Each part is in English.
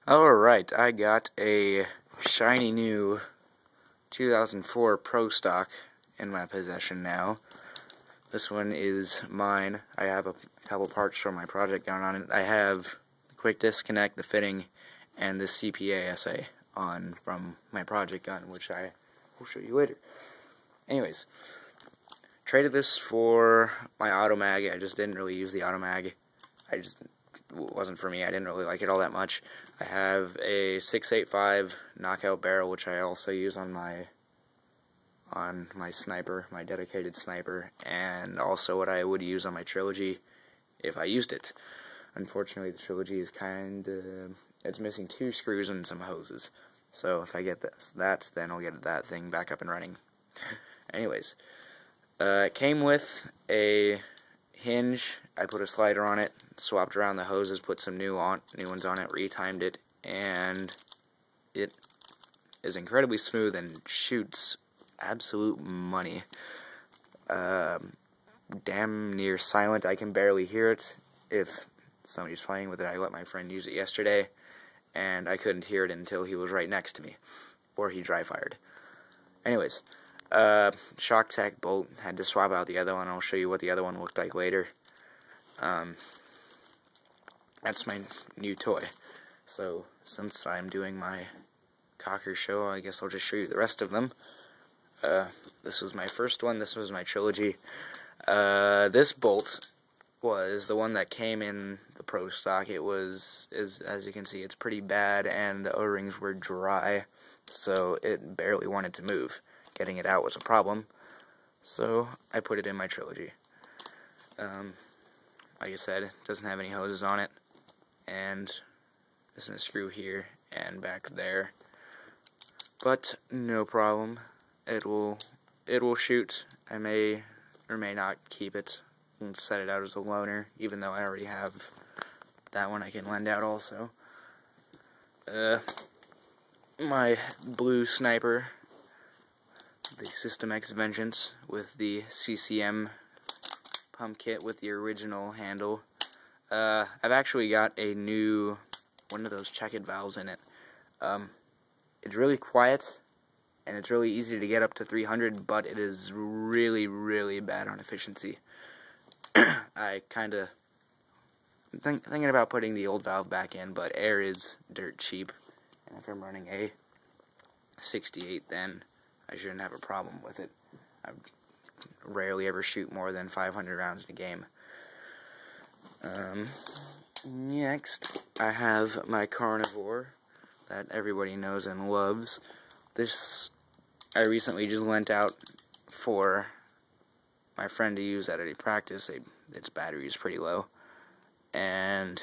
Alright, I got a shiny new 2004 Pro Stock in my possession now. This one is mine. I have a couple parts from my project gun on it. I have the quick disconnect, the fitting, and the CPA assay on from my project gun, which I will show you later. Anyways, traded this for my auto mag. I just didn't really use the auto mag. It wasn't for me. I didn't really like it all that much. I have a 685 knockout barrel, which I also use on my sniper, my dedicated sniper, and also what I would use on my trilogy if I used it. Unfortunately, the trilogy is it's missing 2 screws and some hoses. So if I get that, then I'll get that thing back up and running. Anyways, it came with a hinge. I put a slider on it, swapped around the hoses, put some new ones on it, retimed it, and it is incredibly smooth and shoots absolute money. Damn near silent. I can barely hear it if somebody's playing with it. I let my friend use it yesterday, and I couldn't hear it until he was right next to me, or he dry fired. Anyways, shock tech bolt, had to swap out the other one. I'll show you what the other one looked like later. That's my new toy. So since I'm doing my Cocker show, I guess I'll just show you the rest of them. This was my first one. This was my trilogy. This bolt was the one that came in the Pro Stock. It was, as you can see, it's pretty bad, and the O-rings were dry, so it barely wanted to move. Getting it out was a problem, so I put it in my trilogy. Like I said, it doesn't have any hoses on it, and there's a screw here and back there, but no problem. It will shoot. I may or may not keep it and set it out as a loaner, even though I already have that one I can lend out also. My blue sniper, the System X Vengeance, with the CCM pump kit with the original handle. I've actually got a new one of those check-it valves in it. It's really quiet, and it's really easy to get up to 300, but it is really, really bad on efficiency. I kinda thinking about putting the old valve back in, but air is dirt cheap, and if I'm running a 68, then I shouldn't have a problem with it. I rarely ever shoot more than 500 rounds in a game. Next, I have my carnivore that everybody knows and loves. This I recently just lent out for my friend to use at a practice. Its battery is pretty low, and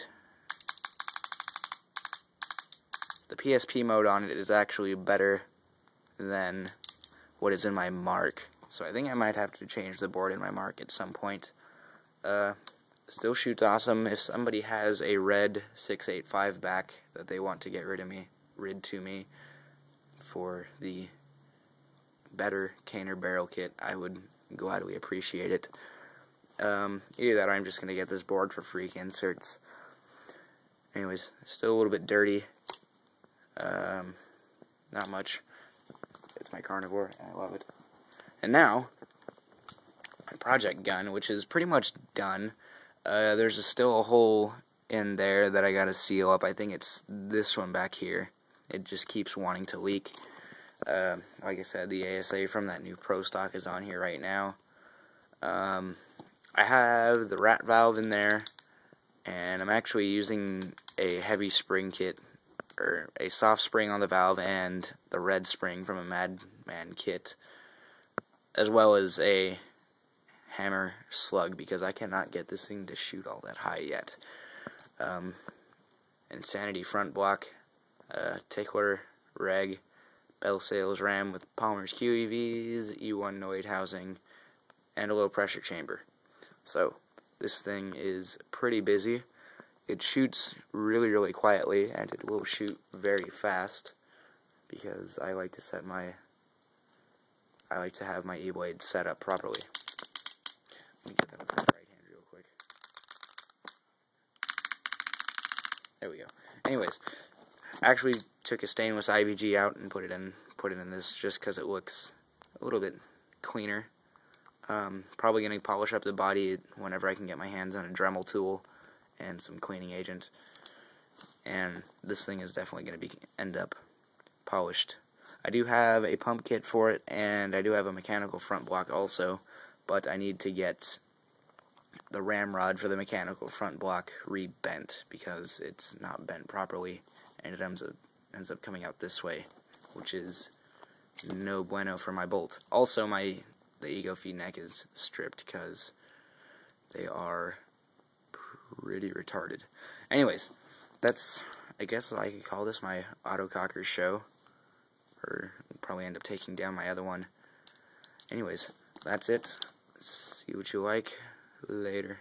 the PSP mode on it is actually better than what is in my Mark. So I think I might have to change the board in my Mark at some point. Still shoots awesome. If somebody has a red 685 back that they want to get rid to me for the better Caner barrel kit, I would gladly appreciate it. Either that or I'm just going to get this board for free inserts. Anyways, still a little bit dirty. Not much. It's my carnivore, and I love it. And now, my project gun, which is pretty much done. There's still a hole in there that I gotta seal up. I think it's this one back here. It just keeps wanting to leak. Like I said, the ASA from that new Pro Stock is on here right now. I have the rat valve in there, and I'm actually using a heavy spring kit, or a soft spring on the valve and the red spring from a Madman kit, as well as a hammer slug, because I cannot get this thing to shoot all that high yet. Insanity front block, Tickler reg, Bell Sales RAM with Palmer's QEVs, E1 Noid housing, and a low pressure chamber. So this thing is pretty busy. It shoots really, really quietly, and it will shoot very fast, because I like to have my E-blade set up properly. Let me get that with my right hand real quick. There we go. Anyways, I actually took a stainless IVG out and put it in this just because it looks a little bit cleaner. Probably going to polish up the body whenever I can get my hands on a Dremel tool and some cleaning agent. And this thing is definitely going to end up polished. I do have a pump kit for it, and I do have a mechanical front block also, but I need to get the ramrod for the mechanical front block re-bent because it's not bent properly, and it ends up coming out this way, which is no bueno for my bolt. Also, the ego feed neck is stripped because they are pretty retarded. Anyways, I guess I could call this my Autococker show, or probably end up taking down my other one. Anyways, that's it. See what you like later.